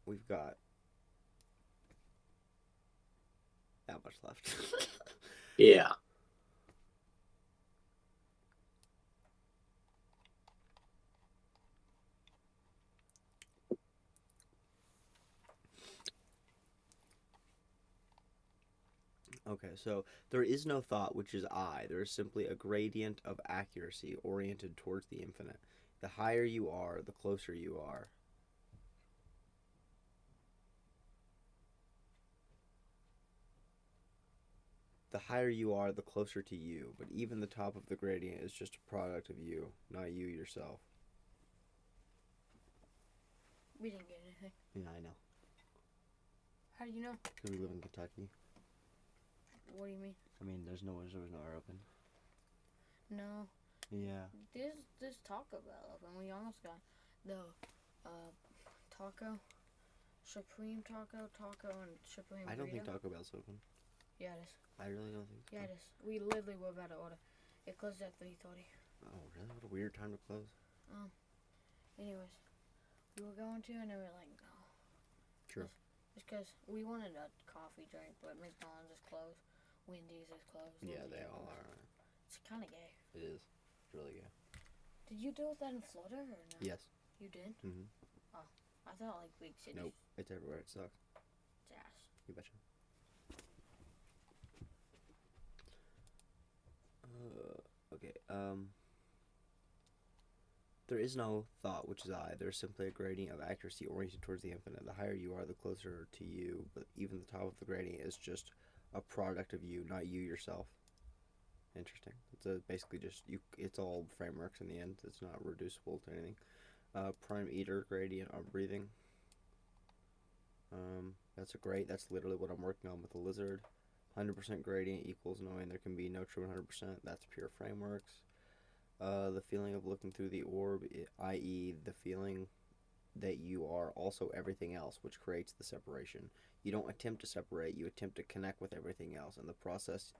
we've got that much left. Yeah. Okay, so there is no thought which is I. There is simply a gradient of accuracy oriented towards the infinite. The higher you are, the closer you are. The higher you are, the closer to you. But even the top of the gradient is just a product of you, not you yourself. We didn't get anything. Yeah, I know. How do you know? Because we live in Kentucky. What do you mean? I mean, there was no air open. No. Yeah. There's Taco Bell open. We almost got the taco, Supreme taco, and Supreme I don't think burrito. Taco Bell's open. Yeah, it is. I really don't think so. Yeah, it is. We literally were about to order. It closed at 3:30. Oh, really? What a weird time to close. Anyways, we were going to, and they were like, no. Sure. It's because we wanted a coffee drink, but McDonald's is closed. Wendy's is closed. Yeah, they all are. It's kind of gay. It is. It's really gay. Did you deal with that in Florida or no? Yes. You did? Mm-hmm. Oh, I thought like big cities. Nope. It's everywhere. It sucks. It's ass. You betcha. Okay. There is no thought which is I. There is simply a gradient of accuracy oriented towards the infinite. The higher you are, the closer to you. But even the top of the gradient is just a product of you, not you yourself. Interesting. Basically just you. It's all frameworks in the end. It's not reducible to anything. Prime eater gradient on breathing. That's literally what I'm working on with the lizard. 100% gradient equals knowing there can be no true 100%. That's pure frameworks. The feeling of looking through the orb, i.e., the feeling that you are also everything else, which creates the separation. You don't attempt to separate, you attempt to connect with everything else. In the process,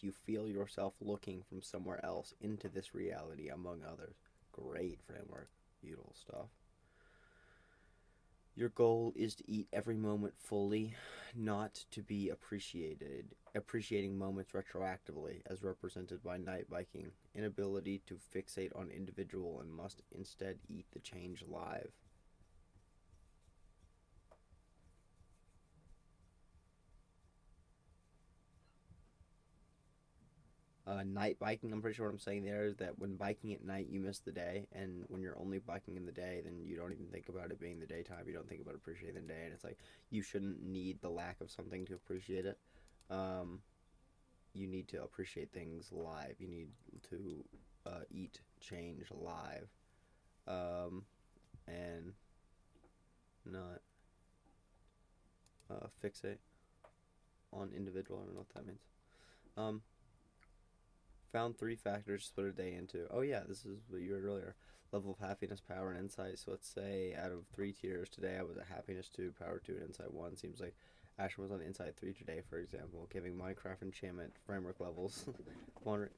you feel yourself looking from somewhere else into this reality, among others. Great framework. Beautiful stuff. Your goal is to eat every moment fully, not to be appreciating moments retroactively, as represented by night biking, inability to fixate on individual and must instead eat the change live. Night biking, I'm pretty sure what I'm saying there is that when biking at night, you miss the day, and when you're only biking in the day, then you don't even think about it being the daytime. You don't think about appreciating the day, and it's like you shouldn't need the lack of something to appreciate it. Um, you need to appreciate things live. You need to eat change live, and not fixate on individual. I don't know what that means. Um, Found three factors to split a day into. Oh yeah, this is what you heard earlier. Level of happiness, power, and insight. So let's say out of three tiers today, I was at happiness 2, power 2, and insight 1. Seems like Ashton was on insight 3 today, for example, giving Minecraft enchantment framework levels. Wondering,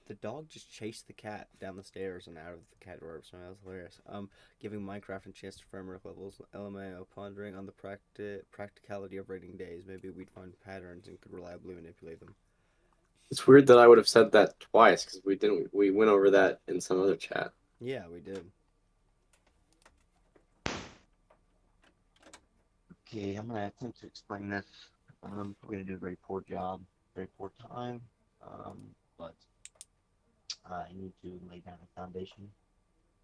the dog just chased the cat down the stairs and out of the cat door. So that was hilarious. Giving Minecraft enchantment framework levels. LMAO pondering on the practicality of rating days. Maybe we'd find patterns and could reliably manipulate them. It's weird that I would have said that twice because we didn't. We went over that in some other chat. Yeah, we did. Okay, I'm gonna attempt to explain this. I'm gonna do a very poor job, very poor time, but I need to lay down a foundation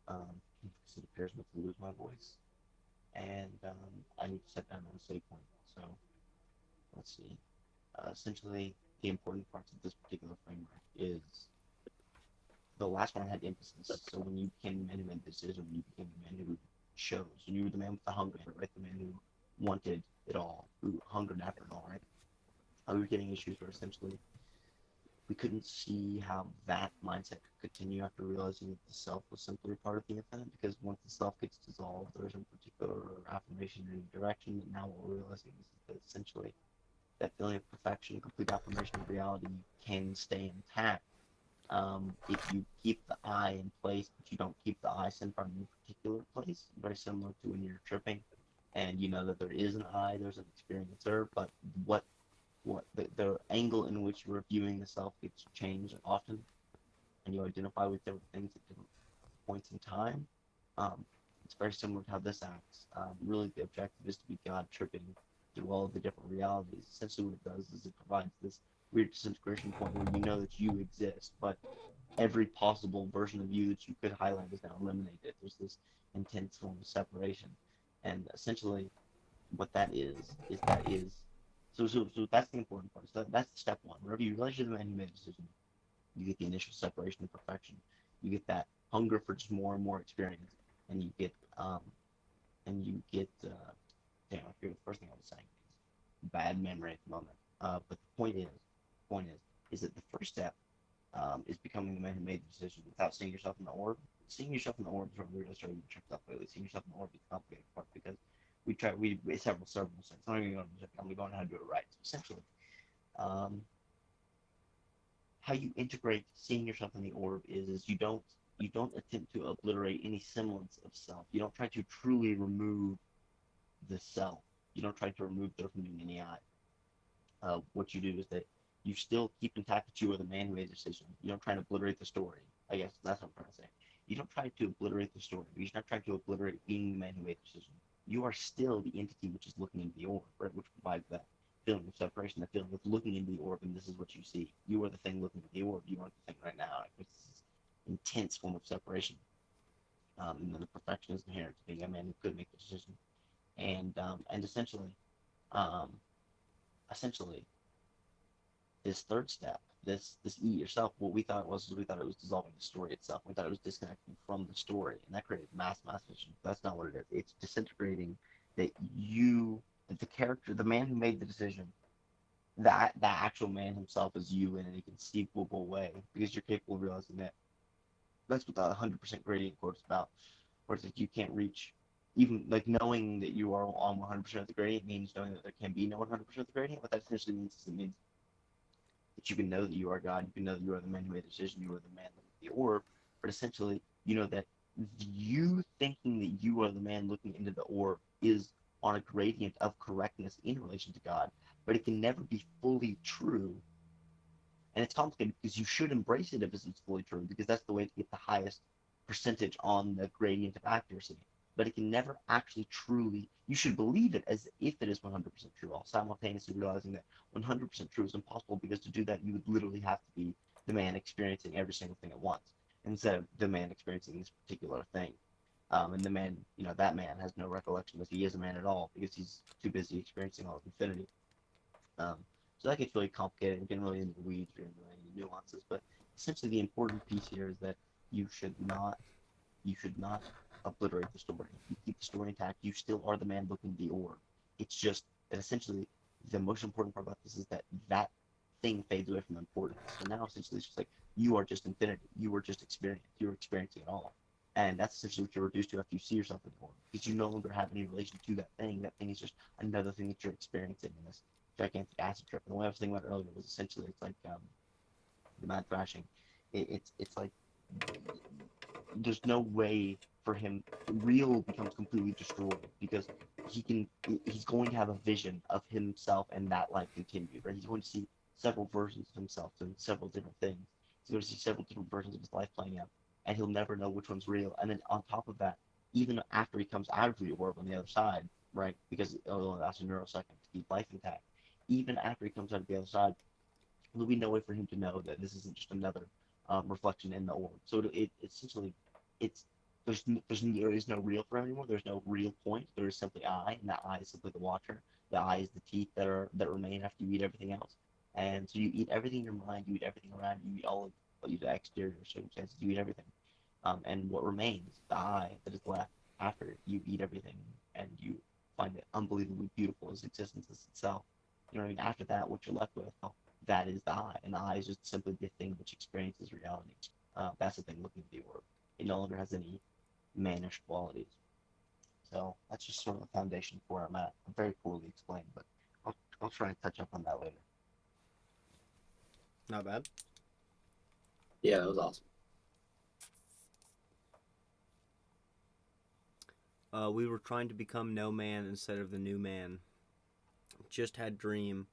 because it appears me to lose my voice, and I need to set down a safe point. So let's see. Essentially, the important parts of this particular framework is the last one had emphasis. So when you became the man who made decisions, when you became the man who chose, when you were the man with the hunger, right? The man who wanted it all, who hungered after it all, right? We were getting issues where essentially we couldn't see how that mindset could continue after realizing that the self was simply a part of the infinite, because once the self gets dissolved, there's a particular affirmation in any direction. And now what we're realizing is that essentially that feeling of perfection, complete affirmation of reality can stay intact If you keep the eye in place, but you don't keep the eye centered on a particular place, very similar to when you're tripping, and you know that there is an eye, there's an experiencer, but the angle in which you're viewing the self gets changed often, and you identify with different things at different points in time. Um, it's very similar to how this acts. Really, the objective is to be God tripping through all of the different realities. Essentially, what it does is it provides this weird disintegration point where you know that you exist, but every possible version of you that you could highlight is now eliminated. There's this intense form of separation, and essentially, what that is that is. So that's the important part. So that's step one. Whenever you realize you're the man who made a decision, you get the initial separation of perfection. You get that hunger for just more and more experience, and you get damn, I forget the first thing I was saying. Bad memory at the moment. But the point is that the first step is becoming the man who made the decision without seeing yourself in the orb. Seeing yourself in the orb is where we really started to tripped up lately. Seeing yourself in the orb is the complicated part because we several steps. I'm not even going to I'm going how to do it right. So essentially, um, how you integrate seeing yourself in the orb is you don't attempt to obliterate any semblance of self. You don't try to truly remove the self. You don't try to remove there from any eye. What you do is that you still keep intact that you are the man who made the decision. You don't try to obliterate the story. I guess that's what I'm trying to say. You don't try to obliterate the story. You're not trying to obliterate being the man who made the decision. You are still the entity which is looking into the orb, right? Which provides that feeling of separation, the feeling of looking into the orb, and this is what you see. You are the thing looking at the orb. You aren't the thing right now. It's this intense form of separation. And then the perfection is inherent to being a man who could make the decision. And um, essentially, this third step, this eat yourself, what we thought it was we thought it was dissolving the story itself. We thought it was disconnecting from the story, and that created mass vision. That's not what it is. It's disintegrating that the character, the man who made the decision, that actual man himself is you in an inconceivable way because you're capable of realizing that. That's what the 100% gradient quote is about, where it's like you can't reach. Even like knowing that you are on 100% of the gradient means knowing that there can be no 100% of the gradient. What that essentially means is it means that you can know that you are God, you can know that you are the man who made the decision, you are the man looking at the orb, but essentially, you know that you thinking that you are the man looking into the orb is on a gradient of correctness in relation to God, but it can never be fully true. And it's complicated because you should embrace it if it's fully true, because that's the way to get the highest percentage on the gradient of accuracy. But it can never actually truly, you should believe it as if it is 100% true, while simultaneously realizing that 100% true is impossible because to do that, you would literally have to be the man experiencing every single thing at once instead of the man experiencing this particular thing. And the man, that man has no recollection that he is a man at all because he's too busy experiencing all of infinity. Um, so that gets really complicated. We get really into the weeds or into any nuances, but essentially the important piece here is that you should not you should not obliterate the story. You keep the story intact. You still are the man looking at the orb. It's just that essentially the most important part about this is that thing fades away from importance. So now essentially it's just like you are just infinity. You are just experience. You're experiencing it all. And that's essentially what you're reduced to after you see yourself in the orb. Because you no longer have any relation to that thing. That thing is just another thing that you're experiencing in this gigantic acid trip. And the way I was thinking about it earlier was essentially it's like the mad thrashing. It's like there's no way for him. Real becomes completely destroyed because he's going to have a vision of himself and that life continued, right? He's going to see several versions of himself doing several different things. He's going to see several different versions of his life playing out, and he'll never know which one's real. And then on top of that, even after he comes out of the orb on the other side, right? Because it'll last a neurosecond to keep life intact. Even after he comes out of the other side, there'll be no way for him to know that this isn't just another reflection in the orb. So it essentially, it's there is no real for him anymore. There's no real point. There is simply I, and that I is simply the watcher. The I is the teeth that remain after you eat everything else. And so you eat everything in your mind. You eat everything around you. You eat all of the exterior circumstances. You eat everything. And what remains, the I that is left after you eat everything, and you find it unbelievably beautiful as existence as itself. You know what I mean? After that, what you're left with, that is the I, and the I is just simply the thing which experiences reality. That's the thing looking at the orb. It no longer has any mannish qualities. So that's just sort of the foundation for where I'm at. Very poorly explained, but I'll try and touch up on that later. Not bad. Yeah, that was awesome. We were trying to become no man instead of the new man. Just had dream.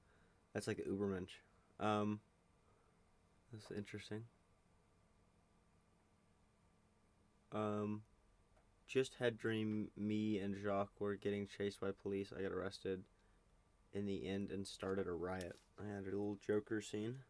That's like Ubermensch. That's interesting. Just had dream. Me and Jacques were getting chased by police. I got arrested in the end and started a riot. I had a little Joker scene.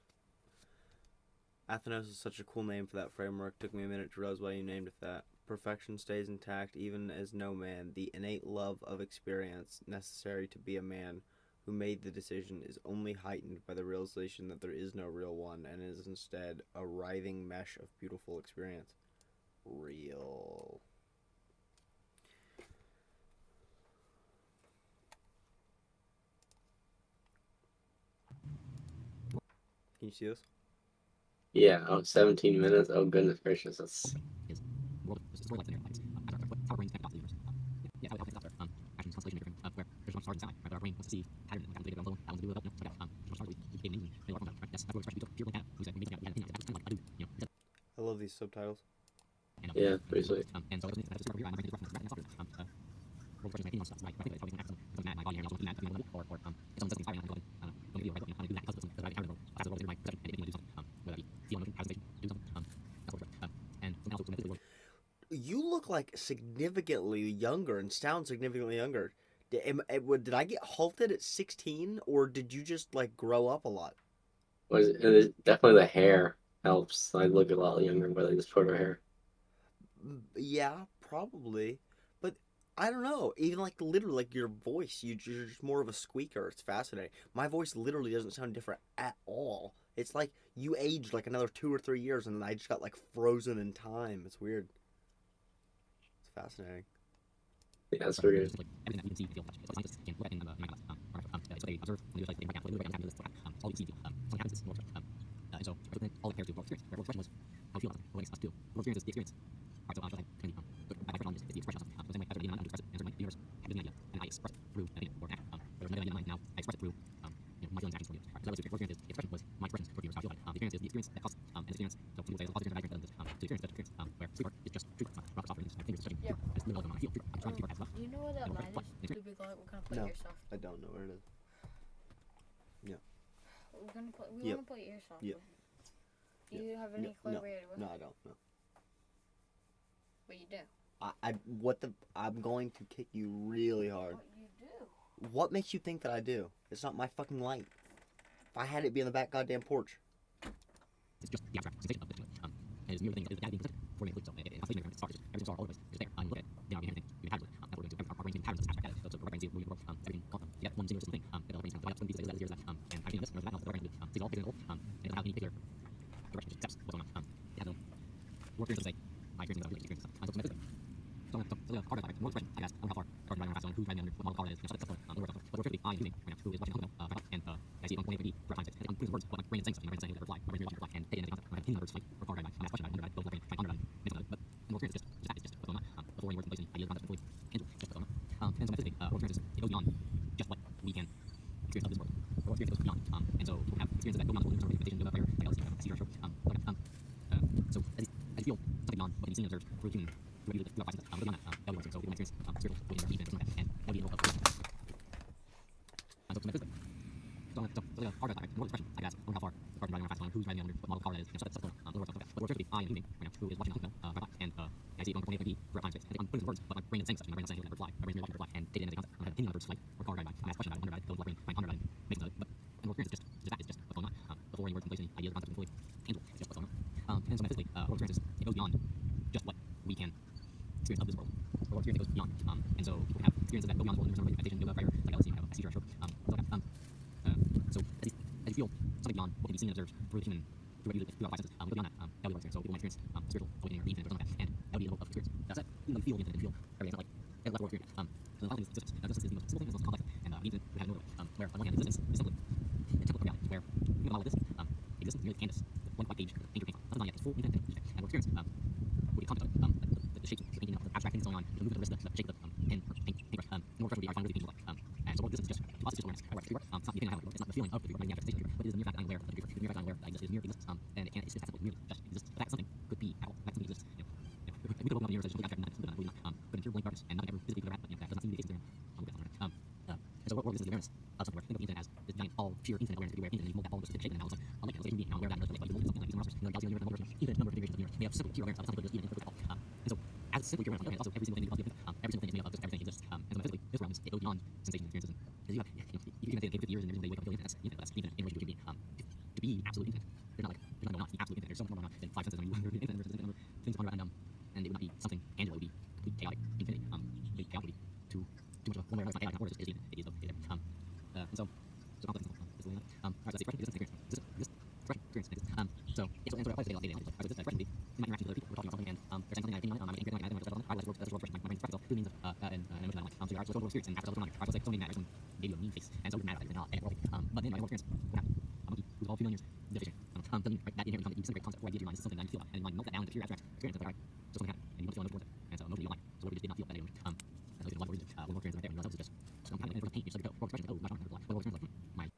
Athenos is such a cool name for that framework. Took me a minute to realize why you named it that. Perfection stays intact even as no man. The innate love of experience necessary to be a man who made the decision is only heightened by the realization that there is no real one and is instead a writhing mesh of beautiful experience. Real. Can you see this? Yeah, 17 minutes. Oh goodness gracious, that's I love these subtitles. yeah, pretty sweet. You look like significantly younger and sound significantly younger. Did I get halted at 16 or did you just like grow up a lot? Was it, and it's definitely the hair helps. I look a lot younger by this photo hair. Yeah, probably. But I don't know. Even like literally like your voice, you're just more of a squeaker. It's fascinating. My voice literally doesn't sound different at all. It's like you aged like another 2 or 3 years and I just got like frozen in time. It's weird. It's fascinating. Yeah, that's pretty good. You know where that line is? To be like, we're gonna play No. Airsoft. I don't know where it is. We're gonna play. We Yep. wanna play Airsoft. Yep. Do you have any clue No. where it was? No, I don't. No. But you do. I'm going to kick you really hard. What you do? What makes you think that I do? It's not my fucking light. If I had it be in the back goddamn porch. It's just the abstract sensation of it. And it's merely thing is that being considered for me, so it's not even stars. Everything's all over us. It's there. You look at it. You know, everything. You have it. That's what we're going to. Our brain sees patterns of abstract. So our brain sees moving work. Everything. Yeah, one single thing. The other brain sees one piece of that. And I think this. There's that. The brain sees all physical. And how any particular direction steps what's going on. Yeah, no. Work here to say. My experience is experience. So metaphysics. So the hard drive. More expression. I guess. How far. Starting by fast zone. Who's driving under. What model car it is. But we're really I using right now. Who is watching and I see it on 1.8 for times. I'm putting words. What my brain is saying something. My brain is saying that reply. My brain is watching reply and take it into concept. My opinion numbers like or car drive. I'm question. I'm under. Both brain. Trying under. But more experience is just what's going on. Before any words in place, ideas, concepts, fully tangible. Just what's going on. And so metaphysics. More experience it goes beyond just what we can experience of this world. Or experience goes beyond. And so people have experiences that go beyond the world in terms of representation, do a prayer, like I'll see your show. So as you feel something beyond what can be seen and observed through human, through our senses, beyond that, that will work. So people might experience spiritual, within their deep and something like that, and that will be a little of so metaphysics. So the hard drive, more expression, I guess, I wonder how far the car driving on fast line, who's driving under, what model car that is, and so that's going on. But we're actually I am human right now, who is watching on and I see it on 1.8 for a time space. I'm putting some words, but my brain is saying such, and my brain is saying that reply. My brain is watching reply and take it into the concept. I have opinion numbers like or car drive. I'm asked question about it, wonder about it, goes brain, find ponder about it, makes it, but more experience is just that, it's just what's going on. Before any words in place, any ideas, concepts, fully tangible, it's just what's going on. And so metaphysically, more experience it goes beyond just what we can experience of this world. Or experience it goes beyond. And so people have experiences that go beyond the world in terms of meditation, yoga, prayer, like LSD, I see your show. So as you feel something beyond what can be seen and observed through human, through our five senses, we go beyond that. That will be so people might experience spiritual awakening or belief in it or something like that, and that would be a level of experience. That's it. Even though you feel the infinite, you feel everything. It's not like every level of experience. So the final thing is existence. Existence is the most simple thing, it's the most complex, and we need to have no where on one hand existence is simply a template of reality, where you think about this, existence is merely canvas, one white page, ink or paint on. Nothing on yet, it's full infinite thing, and we're experiencing what we concept of the shapes, the painting, the abstract things going on, the movement of the wrist, the shape of the pen, paintbrush. More expression would be our final really painful work. And so what this is just to us is just awareness. Our work. It's not the opinion I have. It's not the feeling of the figure, but the manifestation of the figure. But it is the mere fact that I'm aware of the figure. The mere fact that I'm aware that exists. The mere fact that I'm aware that exists, and it is just merely just exists. so what is the awareness of something where think of the internet as this giant ball, sheer infinite awareness, everywhere, infinite, you mold that ball just to shape it, and now it's like, I like a human being, now aware of that, and like, you mold something like these universe, you know, galaxy, universe, infinite number of configurations of the universe. We have simple pure awareness of something just even in physical. And so, as simple pure awareness, also every single thing is every single thing is made up of just everything exists. And so physically, this realm is, it goes beyond sensation experiences. Because you have, you can say 50 years and every day wake up feeling infinite, that's infinite in relation to being. To be absolute infinite, there's not like, there's not the absolute infinite, there's so much more going on than five senses. I mean, infinite versus infinite number, things to ponder about, and it would not be something tangible, it would be complete chaotic infinity. Chaotic would be too much of a one way or another, it's not chaotic, or it's infinite, it is though, it is. And so complex and so, alright, so let's see, expression exists experience. This expression experience exists. So it applies to daily life. Alright, so this expression would be in my interactions with other people, we're talking about something, and they're saying something, I have opinion on it, I might agree on it, I don't know, I like the word expression, my brain expresses itself through the means of an emotion I like. So alright, so it's experience, and after that, alright, so like something matters, someone gave you a mean face, and so you're mad about it, and but then my whole experience, what happened? A monkey who's all 2 million years, deficient. Doesn't mean, right, that inherent concept, you disintegrate concept or idea to your mind is something that you feel about, and your mind melts that down into pure abstract experience. It's like, alright, so something happened, and you don't feel emotion towards it, and so emotion you don't like. So what we just did not feel that emotion. And so it's a lot more reason, one more experience right there, and you realize that was just some kind of pain, you start to go, or expression, oh, my arm hurts a lot. Well, experience like,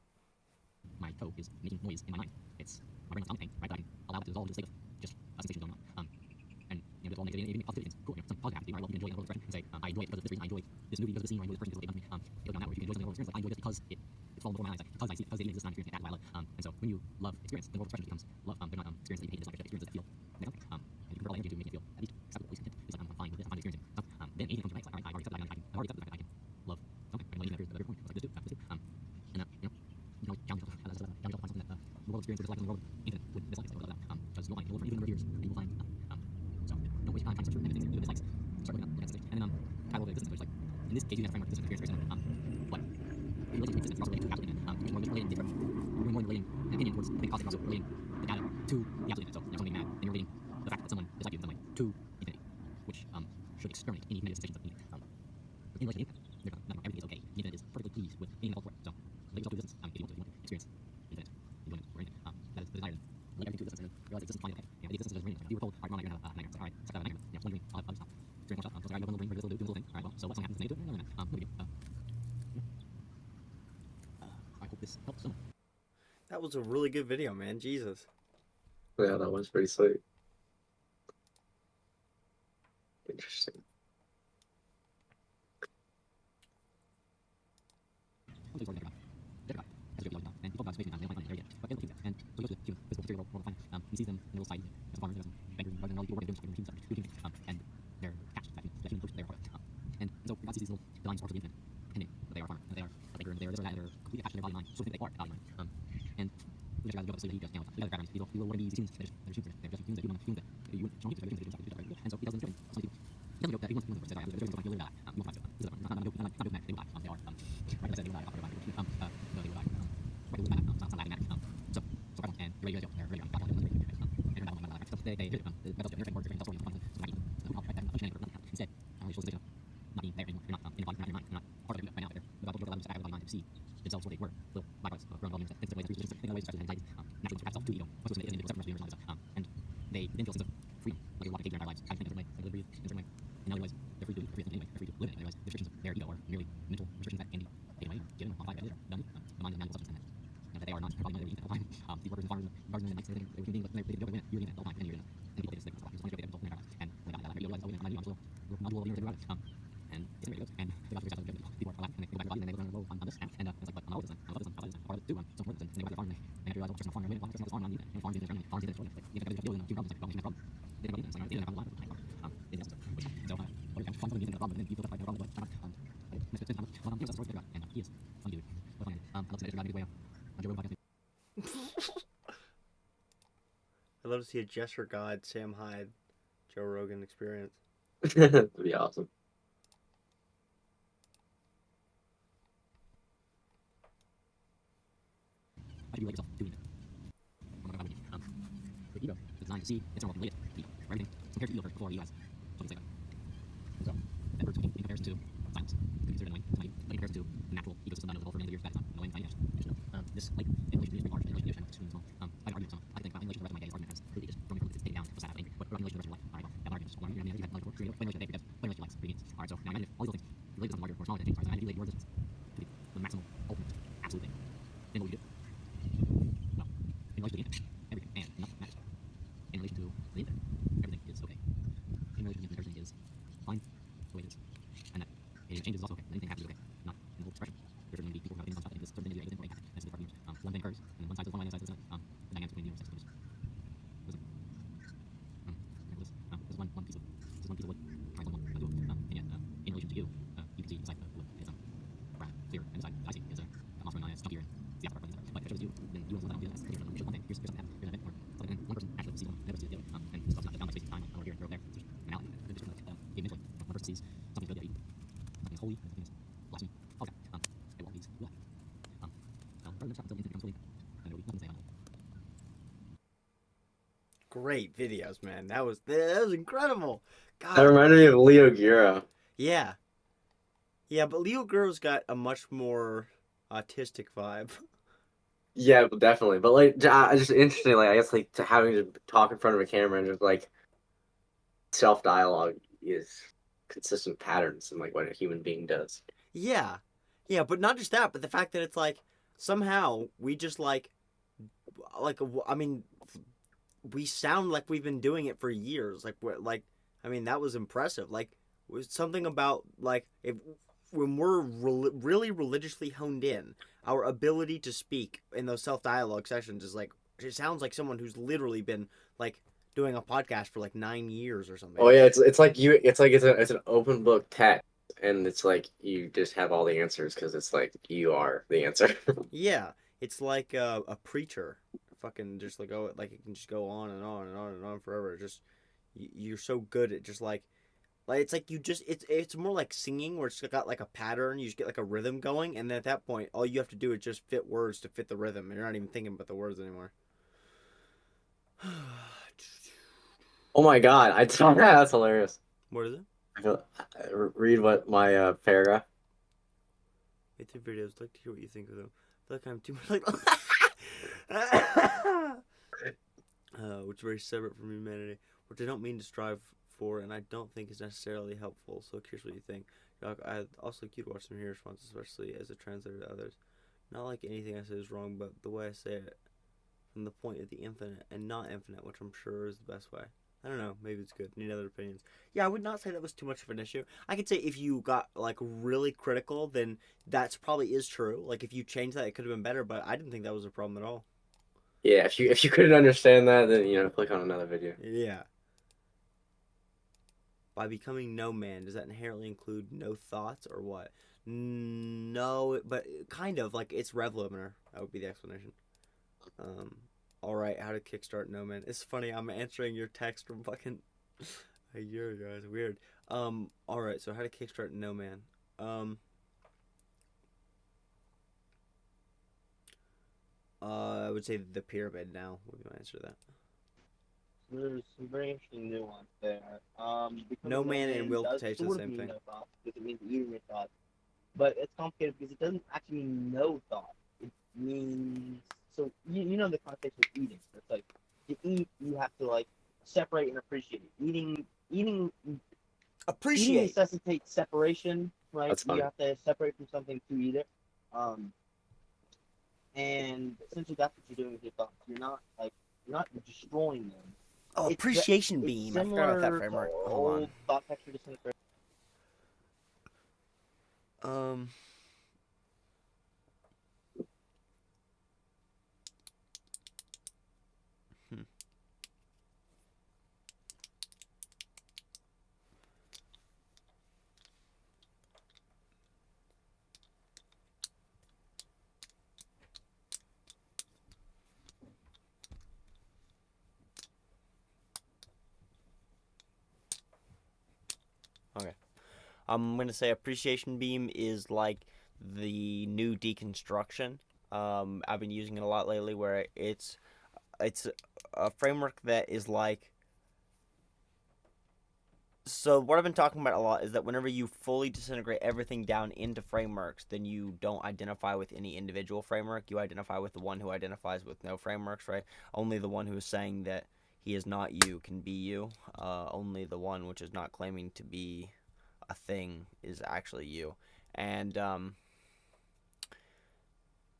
my toe is making noise in my mind. It's my brain's stomach pain, right? But I can allow it to dissolve into a state of just a sensation going on. And you know, there's all negative, even positive things. Cool, you know, some positive happening. Right? Well, you can enjoy a little expression and say, I enjoy it because of this reason. I enjoy this movie because of the scene. Or I enjoy this person because they've done to me. It goes on that way. If you can enjoy something, a little experience, like I enjoy this because it's fallen before my eyes, like, because I see it, because it even exists, and I'm experiencing it, that's why I love it. And so when you love experience, then the world expression becomes love. They're not experiences that you hate, it's like experiences that feel negative. And you convert all that energy to make it feel at least acceptable, at least content. It's like I'm fine with this, I'm fine with experiencing. So then anything comes from that, it's like, alright, I've already accepted the fact that I can love something. Right? Like, there's a point. It's like this too, this too. And you know, you can always challenge yourself to find something that the world experience, which is like in the world infinite, would dislike it. Because you'll find you'll live for an even number of years, and you will find nothing. So don't waste your time trying to search for things that you dislikes. Start looking at statistics, and then title of existence. Which, like in this case, you have a framework existence experience, but if you look at existence, you're also relating to absolute infinite. You're more relating different. You're more relating an opinion towards something positive, also relating the data to the absolute infinite. So you know something mad, and you're relating the fact that someone dislikes you in some way to infinity, which should exterminate any negative sensations of being. In relation to infinite, not everything is okay. The infinite is perfectly pleased with anything called for it. So relate yourself to existence. If you want to experience infinite enjoyment or infinite, that is the desire. Relate everything to existence, and then realize existence is fine. Okay, you know, the existence is raining. You were told, alright, you're gonna have a nightmare. Alright, except that nightmare. You know, one dream, I'll have stop. Experience more stuff. So alright, you have a little dream, do a little thing. Alright, well, so what something happens today, do it. No, no big deal. I hope this helps someone. That was a really good video, man. Jesus. Yeah, that one's pretty sweet. Interesting. And people talk about space and they don't find it there yet. But they look at and so he goes to the human physical material world of finance. He sees them in a little site as a farmer, as a banker, rather than all the people working doing machine stuff, doing things, and they're attached to that human person, they're a product. And so God sees these little divine sparks of the infinite, pretending that they are a farmer, and they are a banker, and they're this or that, they're completely attached to their body and mind, so they think they are body and mind. And we just guys go up to sleep that he just, you know, the other backgrounds, these little what are these humans? They're just humans, they're just humans that humans that you wouldn't show people, they're humans that do stuff, and so he tells them some people. He doesn't joke that he wants to say, they're going to die. You won't find it. Not a joke, not a joke, they will die. They are, right, I said they will die, no, they will die. No, they will die. Right, they will die. It's not Latin matter. So, and you're ready to go. They're ready to go. The metals, you're words, you're story, so right, functionality for nothing. Instead, you're supposed to not being there anymore. You're not in the body, you're not in your mind. You're not part of it right now. The Bible allows us to body mind to see themselves what they were. Little byproducts of growing volumes, things that ways stresses and anxieties, naturally subtract self to ego. What's supposed to make individual separate from yourself, and they then feel a sense of freedom, like you're walking in their lives, I think in a different way, I live in a different way. And now they realize they're free to do everything anyway, they're free to live it. They realize the restrictions of their ego are merely mental restrictions that can be taken away, given, modified, edited, done. The mind is a magical substance, and that they are not probably not everything at all time. The workers and farmers, the gardeners and the knights, everything, they were human beings, but they could go win, you're in it all the time, and you're in it. And people think it's like, it's like, and when I realize, oh, I'm just a module of the universe, and it's very good, and they got to figure out people are alive, and they go back to their body, and they go, oh, I'm this, and it's like, but I'm all this, I love this, part of it too, I'm so important, and they go back to their farm, and they realize, oh, there's no farm, one person has a farm, I'm using it, farms in their farms in their like, you have to deal with two problems, like, well, there's no problem. They don't it's like, they don't have a lot of time, so, what you find something you think the problem, and then you feel like the problem, but, here's a story about, and he is fun dude, but fun, I love to say this way, on Joe Rogan podcast. I'd love to see a Jester God, Sam Hyde, Joe Rogan experience. That'd be awesome. How do you relate yourself to it? The ego is designed to see its own related to everything compared to ego before ego has something like that. So that verb in comparison to silence could be considered annoying to somebody, but in comparison to the natural ecosystem that knows evolved for millions of years, that is not annoying by any means. This like in relation to me is pretty large, in relation to the extremely small. I argue with someone. I think about in relation to the rest of my day, this argument has completely just thrown me from it's taken down, it's sad, angry. But in relation to the rest of your life, alright, well, that argument is just one argument, and you have like in relation to the day, because in relation to likes, opinions. Alright, so now imagine if all these little things relate to something larger or smaller than things. Alright, so imagine you relate your existence to the maximal, ultimate, absolute thing. Then what would you do? Well, in relation to the infinite, everything and nothing matters. In relation to the infinite, everything is okay. In relation to the infinite, everything is fine the way it is. And that it changes is also okay. Anything happens is okay. Not in the whole expression. There's going to be sees something good that you something is holy and something is blasphemy. Okay. It will always left. Well, rather than stop until the infinite becomes holy, then there will be nothing to say about it. Great videos, man. That was incredible. That God. reminded me of Leo Gura. Yeah. Yeah, but Leo Girl's got a much more autistic vibe. Yeah, but definitely. But like, just interesting. Like, I guess like to having to talk in front of a camera and just like self dialogue is consistent patterns in like what a human being does. Yeah. Yeah, but not just that, but the fact that it's like somehow we just I mean, we sound like we've been doing it for years. I mean, that was impressive. Like, was something about like if when we're really religiously honed in, our ability to speak in those self dialogue sessions is like it sounds like someone who's literally been like doing a podcast for like 9 years or something. Oh yeah, it's like it's an open book text, and it's like you just have all the answers because it's like you are the answer. Yeah, it's like a preacher, fucking just like it can just go on and on and on and on forever. Just you're so good at just like it's like you just it's more like singing where it's got like a pattern. You just get like a rhythm going, and then at that point, all you have to do is just fit words to fit the rhythm, and you're not even thinking about the words anymore. Oh my god, I saw that. That's hilarious. What is it? Read what my paragraph. It's your videos. I'd like to hear what you think of them. I feel like I'm too much like which is very separate from humanity, which I don't mean to strive for, and I don't think is necessarily helpful. So curious what you think. I'd also like you to watch some here responses, especially as a translator to others. Not like anything I say is wrong, but the way I say it, from the point of the infinite and not infinite, which I'm sure is the best way. I don't know. Maybe it's good. Need other opinions. Yeah, I would not say that was too much of an issue. I could say if you got like really critical, then that's probably is true. Like if you changed that, it could have been better. But I didn't think that was a problem at all. Yeah, if you couldn't understand that, then click on another video. Yeah. By becoming no man, does that inherently include no thoughts or what? No, but kind of like it's Revlimiter. That would be the explanation. All right, how to kickstart No Man. It's funny, I'm answering your text from fucking a year ago. It's weird. All right, so how to kickstart No Man. I would say the pyramid now would be my answer to that. There's some very interesting nuance there. No Man and Will does Potato, sort same of mean thing. no thoughts, because it means eating your thoughts. But it's complicated because it doesn't actually mean no thought. It means so you know the context of eating. It's like to eat, you have to like separate and appreciate it. Eating Appreciate. necessitates separation, right? That's funny. You have to separate from something to eat it. And essentially that's what you're doing with your thoughts. You're not destroying them. Oh, It's appreciation It's beam. I forgot about that similar framework. to Hold old thought texture disintegration. on. Okay. I'm going to say appreciation beam is like the new deconstruction. I've been using it a lot lately where it's a framework that is like, so what I've been talking about a lot is that whenever you fully disintegrate everything down into frameworks, then you don't identify with any individual framework. You identify with the one who identifies with no frameworks, right? Only the one who is saying that he is not you can be you. Only the one which is not claiming to be a thing is actually you. And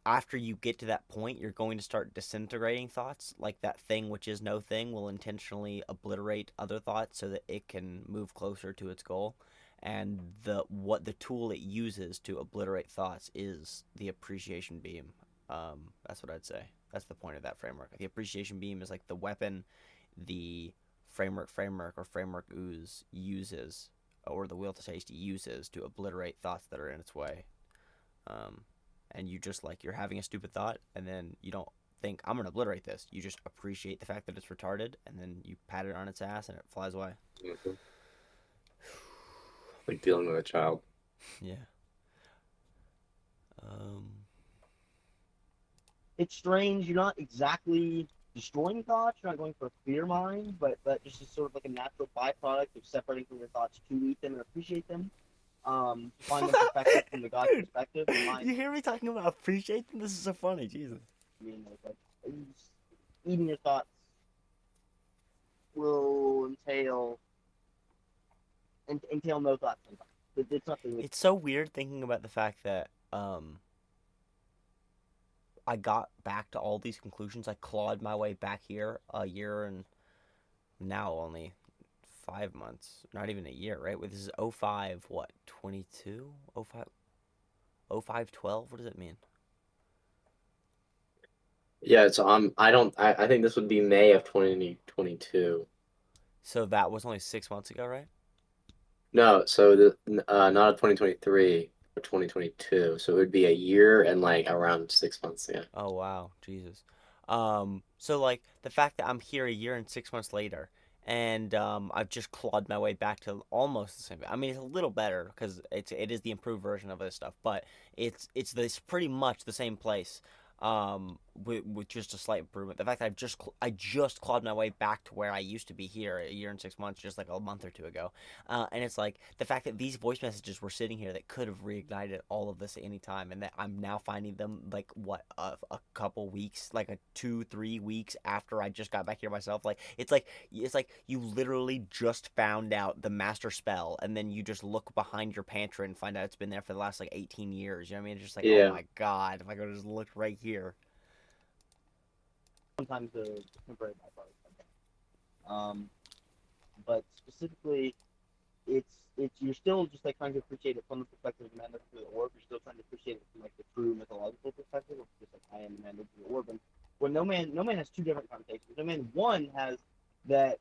after you get to that point, you're going to start disintegrating thoughts. Like that thing which is no thing will intentionally obliterate other thoughts so that it can move closer to its goal. And what the tool it uses to obliterate thoughts is the appreciation beam. That's what I'd say. That's the point of that framework. The appreciation beam is like the weapon the framework or framework ooze uses, or the will to taste uses to obliterate thoughts that are in its way. And you just like, you're having a stupid thought, and then you don't think, I'm going to obliterate this. You just appreciate the fact that it's retarded, and then you pat it on its ass, and it flies away. Mm-hmm. like dealing with a child. Yeah. Um. It's strange. You're not exactly destroying thoughts. You're not going for a fear mind, but that just is sort of like a natural byproduct of separating from your thoughts to eat them and appreciate them. To find them perfected from the God's Dude, perspective. The mind, you hear me talking about appreciating? This is so funny, Jesus. like eating your thoughts will entail no thoughts. It's nothing. It's so weird thinking about the fact that I got back to all these conclusions. I clawed my way back here a year and now only 5 months. Not even a year, right? This is 05, what, 22? 05, 05, 12? What does it mean? Yeah, it's I think this would be May of 2022. So that was only 6 months ago, right? No, so not of 2023, but 2022. So it would be a year and like around 6 months. Yeah. Oh wow, Jesus. So like the fact that I'm here a year and 6 months later, and I've just clawed my way back to almost the same. I mean, it's a little better because it is the improved version of this stuff, but it's this pretty much the same place. With just a slight improvement. The fact that I just clawed my way back to where I used to be here a year and 6 months, just like a month or two ago. And it's like the fact that these voice messages were sitting here that could have reignited all of this at any time, and that I'm now finding them like what a couple weeks, like a 2-3 weeks after I just got back here myself. Like it's like you literally just found out the master spell, and then you just look behind your pantry and find out it's been there for the last like 18 years. You know what I mean? It's just like, oh Yeah. my god, if I could have just looked right here. Sometimes the temporary byproducts like that. But specifically, it's you're still just like trying to appreciate it from the perspective of the man looking through the orb. You're still trying to appreciate it from like the true mythological perspective, of just like I am the man looking through the orb. And when no man has two different connotations. No man one has that.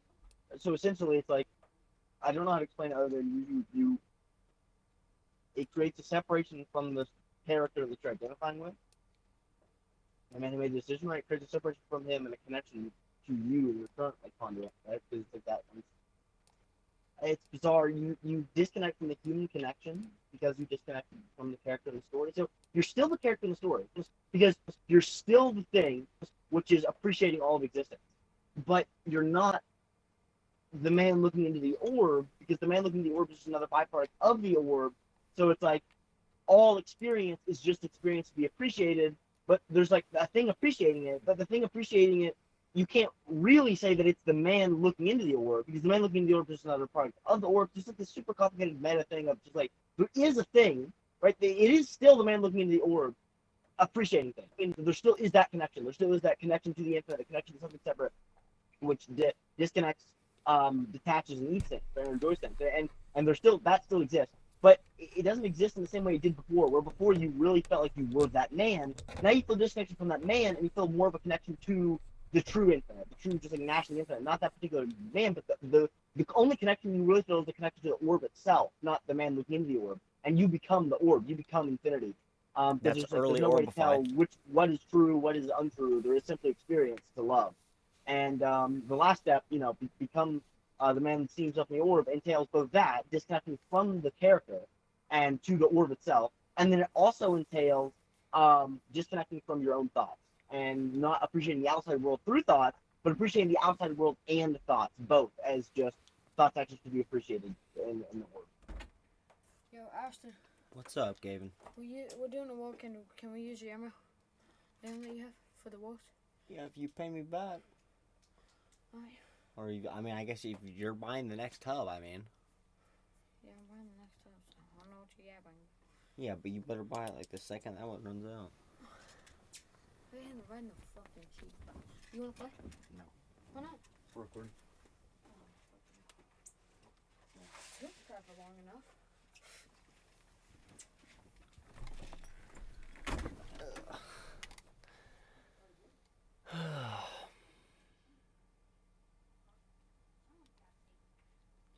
So essentially, it's like I don't know how to explain it other than you it creates a separation from the character that you're identifying with. The man who made the decision, right, creates a separation from him and a connection to you and your current like conduit, right? Because it's like that. It's bizarre. You disconnect from the human connection because you disconnect from the character in the story. So you're still the character in the story because you're still the thing, which is appreciating all of existence. But you're not the man looking into the orb because the man looking into the orb is just another byproduct of the orb. So it's like all experience is just experience to be appreciated, but there's like a thing appreciating it, but the thing appreciating it, you can't really say that it's the man looking into the orb because the man looking into the orb is just another product of the orb. Just like this super complicated meta thing of just like there is a thing, right? It is still the man looking into the orb appreciating things. And there still is that connection. There still is that connection to the infinite, a connection to something separate, which disconnects, detaches and eats things and enjoys things. And there's still that still exists. But it doesn't exist in the same way it did before, where before you really felt like you were that man. Now you feel disconnection from that man, and you feel more of a connection to the true infinite, the true, just like nationally infinite, not that particular man, but the only connection you really feel is the connection to the orb itself, not the man looking into the orb. And you become the orb, you become infinity. That's there's early no way to tell orbified. what is true, what is untrue. There is simply experience to love. And the last step, become the man that sees himself in the orb entails both that, disconnecting from the character and to the orb itself. And then it also entails disconnecting from your own thoughts and not appreciating the outside world through thoughts, but appreciating the outside world and thoughts, both as just thoughts actually to be appreciated in the orb. Yo, Ashton, What's up, Gavin? we're doing a war. Can we use your ammo? The ammo that you have for the wars? Yeah, if you pay me back. Alright. Or I mean, I guess if you're buying the next hub, I mean. Yeah, I'm buying the next time. So I don't know what you're grabbing. Yeah, but you better buy it like the second that one runs out. Right in the fucking cheek. You wanna play? No. Why not? For recording. This crap for long enough.